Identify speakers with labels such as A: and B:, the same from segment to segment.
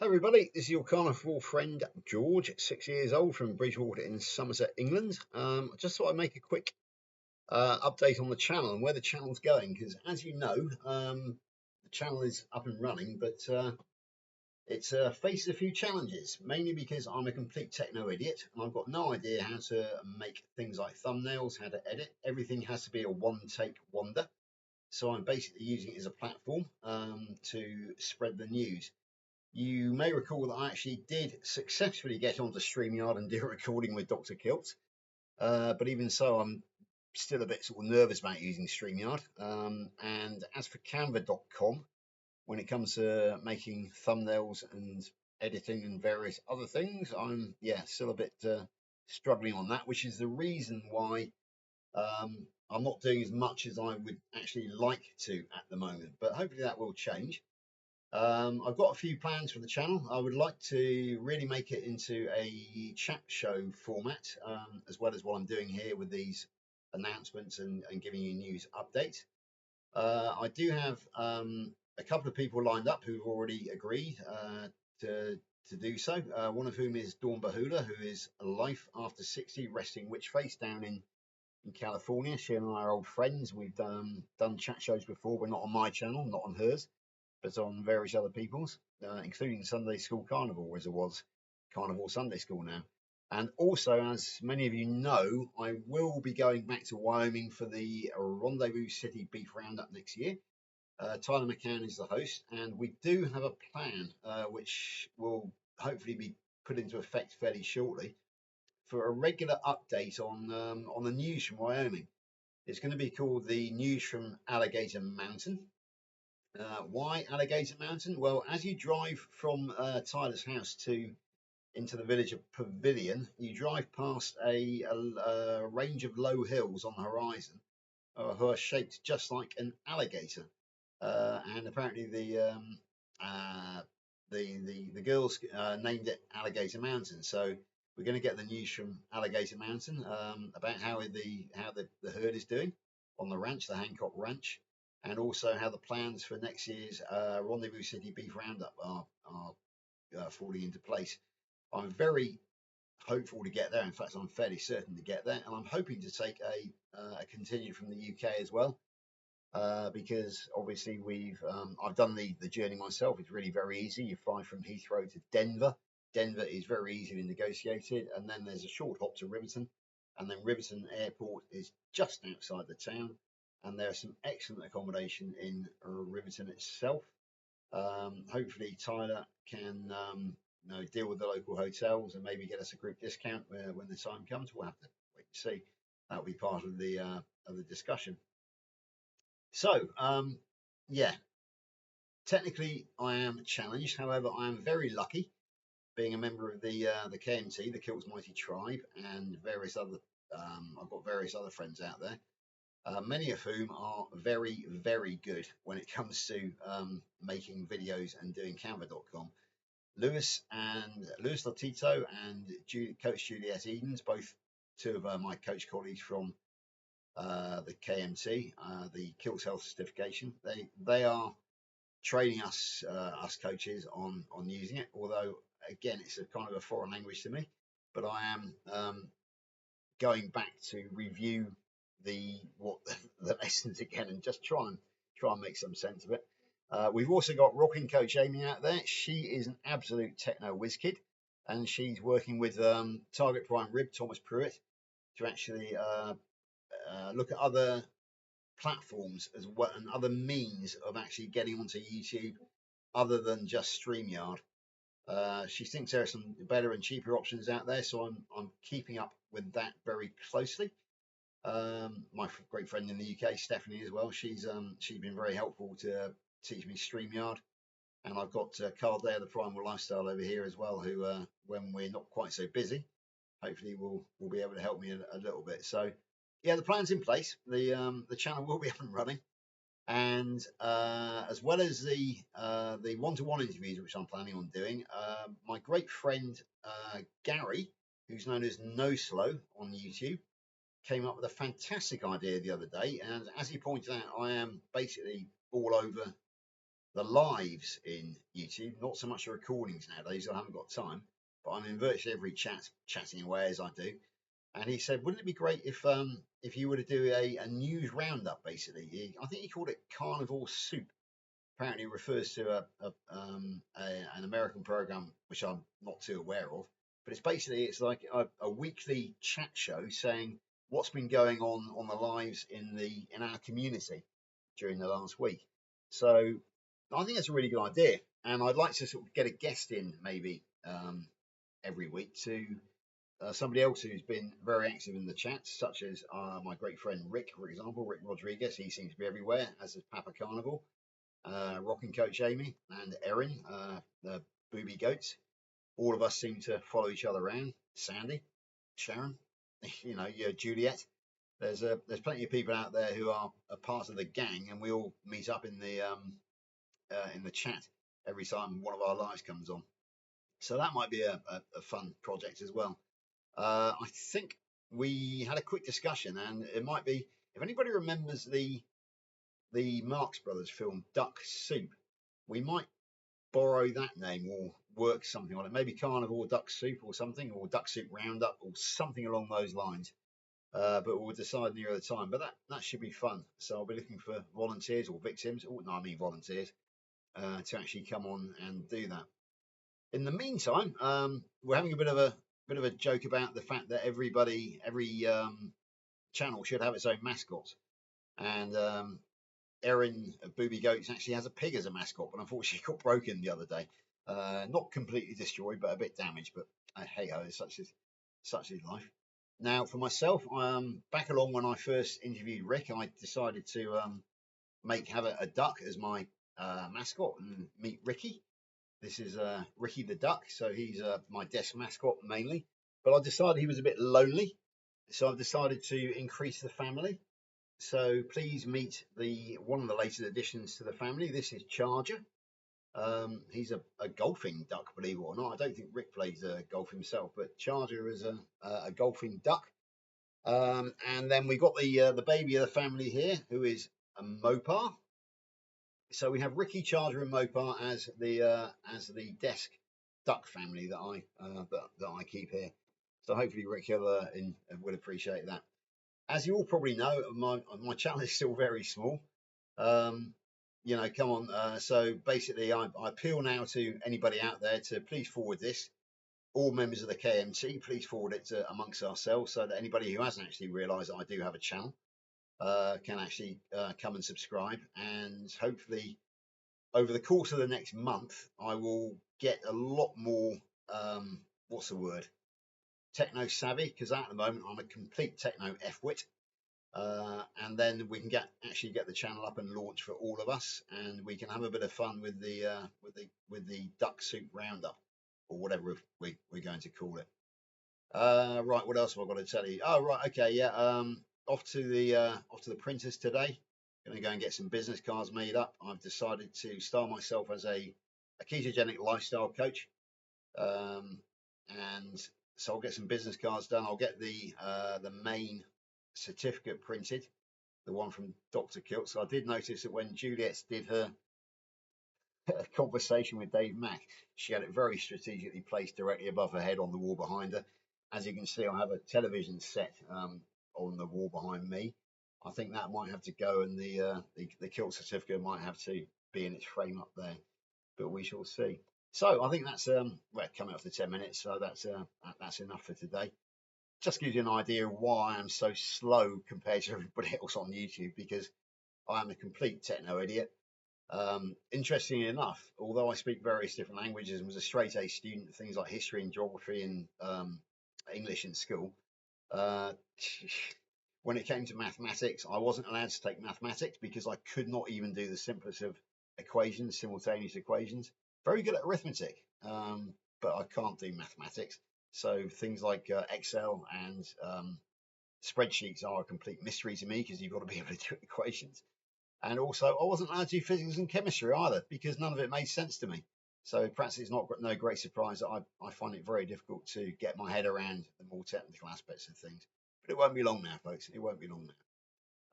A: Hey everybody, this is your carnivore friend George, 6 years old from Bridgewater in Somerset, England. I just thought I'd make a quick update on the channel and where the channel's going, because as you know, the channel is up and running, but it's faces a few challenges, mainly because I'm a complete techno idiot and I've got no idea how to make things like thumbnails, how to edit. Everything has to be a one-take wonder. So I'm basically using it as a platform to spread the news. You may recall that I actually did successfully get onto StreamYard and do a recording with Dr. Kilt, but even so, I'm still a bit sort of nervous about using StreamYard. And as for Canva.com, when it comes to making thumbnails and editing and various other things, I'm still a bit struggling on that, which is the reason why I'm not doing as much as I would actually like to at the moment. But hopefully that will change. I've got a few plans for the channel. I would like to really make it into a chat show format, as well as what I'm doing here with these announcements and giving you news updates. I do have a couple of people lined up who've already agreed to do so. One of whom is Dawn Bahula, who is a Life After 60 Resting Witch Face down in California. She and I are old friends. We've done chat shows before, but not on my channel, not on hers, but on various other people's, including Sunday School Carnival, as it was Carnival Sunday School now. And also, as many of you know, I will be going back to Wyoming for the Rendezvous City Beef Roundup next year. Tyler McCann is the host, and we do have a plan which will hopefully be put into effect fairly shortly for a regular update on the news from Wyoming. It's going to be called the News from Alligator Mountain. Why Alligator Mountain? Well, as you drive from Tyler's house into the village of Pavilion, you drive past a range of low hills on the horizon, who are shaped just like an alligator. And apparently the girls named it Alligator Mountain. So we're going to get the news from Alligator Mountain about how the herd is doing on the ranch, the Hancock Ranch, and also how the plans for next year's Rendezvous City Beef Roundup are falling into place. I'm very hopeful to get there. In fact, I'm fairly certain to get there, and I'm hoping to take a contingent from the UK as well, because obviously I've done the journey myself. It's really very easy. You fly from Heathrow to Denver. Denver is very easily negotiated, and then there's a short hop to Riverton, and then Riverton Airport is just outside the town, and there's some excellent accommodation in Riverton itself. Hopefully Tyler can deal with the local hotels and maybe get us a group discount when the time comes. We'll have to wait and see. That'll be part of the discussion. So yeah, technically I am challenged. However, I am very lucky being a member of the KMT, the Kilt's Mighty Tribe, and various other. I've got various other friends out there, many of whom are very, very good when it comes to making videos and doing Canva.com. Lewis Lotito and Coach Juliet Edens, both two of my coach colleagues from the KMT, the Kilts Health Certification. They are training us coaches on using it. Although again, it's a kind of a foreign language to me, but I am going back to review the lessons again and just try and make some sense of it. We've also got rocking coach Amy out there. She is an absolute techno whiz kid, and she's working with Target Prime Rib Thomas Pruitt to actually look at other platforms as well and other means of actually getting onto YouTube other than just StreamYard. She thinks there are some better and cheaper options out there, so I'm keeping up with that very closely. My great friend in the UK, Stephanie, as well. She's been very helpful to teach me StreamYard, and I've got Carl Day of the Primal Lifestyle over here as well, who when we're not quite so busy, hopefully will be able to help me a little bit. So yeah, the plan's in place. The channel will be up and running, and as well as the one-to-one interviews which I'm planning on doing, my great friend Gary, who's known as No Slow on YouTube, came up with a fantastic idea the other day, and as he pointed out, I am basically all over the lives in YouTube, not so much the recordings nowadays. I haven't got time, but I'm in virtually every chatting away as I do. And he said, wouldn't it be great if you were to do a news roundup, basically? I think he called it Carnivore Soup. Apparently refers to an American program which I'm not too aware of, but it's like a weekly chat show saying what's been going on the lives in our community during the last week. So I think that's a really good idea, and I'd like to sort of get a guest in maybe every week to somebody else who's been very active in the chat, such as my great friend Rick, for example, Rick Rodriguez. He seems to be everywhere, as is Papa Carnival, Rocking Coach Amy, and Erin, the Booby Goats. All of us seem to follow each other around. Sandy, Sharon, Juliet. There's plenty of people out there who are a part of the gang, and we all meet up in the chat every time one of our lives comes on. So that might be a fun project as well. I think we had a quick discussion, and it might be, if anybody remembers the Marx Brothers film Duck Soup, we might borrow that name or work something on it. Maybe Carnivore Duck Soup or something, or Duck Soup Roundup or something along those lines. But we'll decide nearer the time. But that should be fun. So I'll be looking for volunteers or victims. Oh, no, I mean volunteers to actually come on and do that. In the meantime, we're having a bit of a joke about the fact that every channel should have its own mascot, and Erin of Booby Goats actually has a pig as a mascot, but unfortunately got broken the other day. Not completely destroyed, but a bit damaged. But hey ho, such is life. Now, for myself, back along when I first interviewed Rick, I decided to have a duck as my mascot and meet Ricky. This is Ricky the Duck, so he's my desk mascot mainly. But I decided he was a bit lonely, so I've decided to increase the family. So please meet the one of the latest additions to the family. This is Charger. He's a golfing duck, believe it or not. I don't think Rick plays golf himself, but Charger is a golfing duck. And then we got the baby of the family here, who is a Mopar. So we have Ricky, Charger, and Mopar as the desk duck family that I keep here. So hopefully Rick will appreciate that. As you all probably know, my channel is still very small. Come on. So basically, I appeal now to anybody out there to please forward this. All members of the KMT, please forward it amongst ourselves so that anybody who hasn't actually realised that I do have a channel can actually come and subscribe. And hopefully, over the course of the next month, I will get a lot more, what's the word, techno savvy, because at the moment I'm a complete techno F-wit. And then we can actually get the channel up and launch for all of us, and we can have a bit of fun with the Duck Soup Roundup, or whatever we're going to call it. Right, what else have I got to tell you? Oh, right, okay, yeah. Off to the printers today. Going to go and get some business cards made up. I've decided to start myself as a ketogenic lifestyle coach, and so I'll get some business cards done. I'll get the main certificate printed, the one from Dr. Kilt. So I did notice that when Juliet did her conversation with Dave Mack, she had it very strategically placed directly above her head on the wall behind her. As you can see, I have a television set on the wall behind me. I think that might have to go, and the Kilt certificate might have to be in its frame up there, but we shall see. So I think that's coming up to 10 minutes, so that's enough for today. Just gives you an idea of why I'm so slow compared to everybody else on YouTube, because I am a complete techno idiot. Interestingly enough, although I speak various different languages and was a straight A student, things like history and geography and English in school, uh, when it came to mathematics, I wasn't allowed to take mathematics because I could not even do the simplest of equations, simultaneous equations. Very good at arithmetic, but I can't do mathematics. So things like Excel and spreadsheets are a complete mystery to me, because you've got to be able to do equations. And also, I wasn't allowed to do physics and chemistry either, because none of it made sense to me. So perhaps it's no great surprise that I find it very difficult to get my head around the more technical aspects of things. But it won't be long now, folks. It won't be long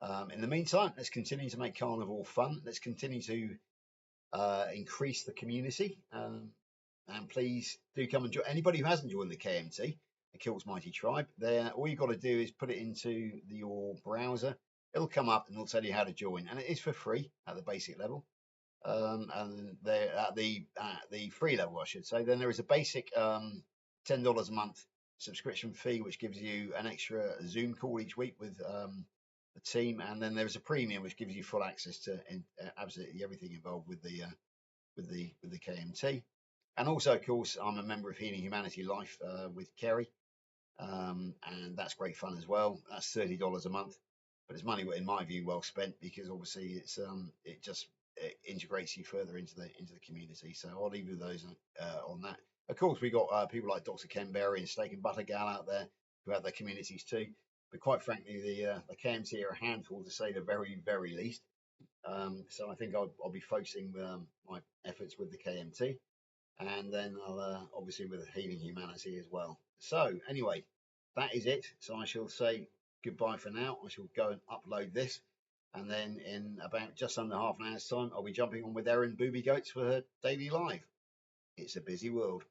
A: now. In the meantime, let's continue to make Carnival fun. Let's continue to increase the community. And please do come and join. Anybody who hasn't joined the KMT, the Kills Mighty Tribe, there, all you've got to do is put it into your browser. It'll come up and it'll tell you how to join, and it is for free at the basic level. And they're at the free level, I should say. Then there is a basic $10 a month subscription fee, which gives you an extra Zoom call each week with the team, and then there's a premium which gives you full access to absolutely everything involved with the KMT. And also, of course, I'm a member of Healing Humanity Life with Kerry, and that's great fun as well. That's $30 a month, but it's money, in my view, well spent, because obviously it integrates you further into the community. So I'll leave you with those on that. Of course, we got people like Dr. Ken Berry and Steak and Butter Gal out there who have their communities too. But quite frankly, the KMT are a handful, to say the very, very least. So I think I'll be focusing my efforts with the KMT, and then I'll obviously with Healing Humanity as well. So anyway, that is it. So I shall say goodbye for now. I shall go and upload this, and then in about just under half an hour's time, I'll be jumping on with Erin Booby Goats for her daily live. It's a busy world.